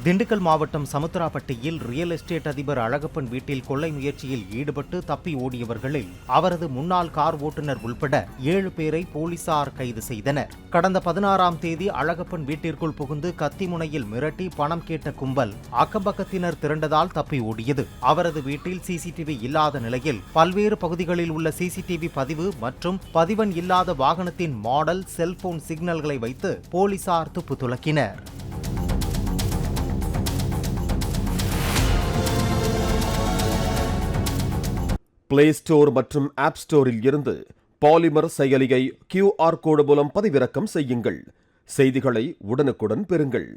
திண்டுக்கல் மாவட்டம் சமுத்திராப்பட்டியில் real estate அதிபர் அழகப்பன் வீட்டில் கொள்ளை முயற்சியில் ஈடுபட்டு தப்பி ஓடியவர்களில் அவரது முன்னாள் கார் ஓட்டுநர் உள்பட 7 பேரை போலீசார் கைது செய்தனர். கடந்த 16ஆம் தேதி அழகப்பன் வீட்டிற்குள் புகுந்து கத்தி முனையில் மிரட்டி பணம் கேட்ட கும்பல் அக்கம்பக்கத்தினர் திரண்டதால் தப்பி ஓடியது. அவரது வீட்டில் சிசிடிவி இல்லாத நிலையில் பல்வேறு பகுதிகளில் உள்ள சிசிடிவி பதிவு மற்றும் பதிவெண் இல்லாத வாகனத்தின் மாடல், செல்போன் சிக்னல்களை வைத்து போலீசார் துப்பு துலக்கினர். பிளே ஸ்டோர் மற்றும் ஆப் ஸ்டோரில் இருந்து பாலிமர் செயலியை QR கோடு மூலம் பதிவிறக்கம் செய்யுங்கள். செய்திகளை உடனுக்குடன் பெறுங்கள்.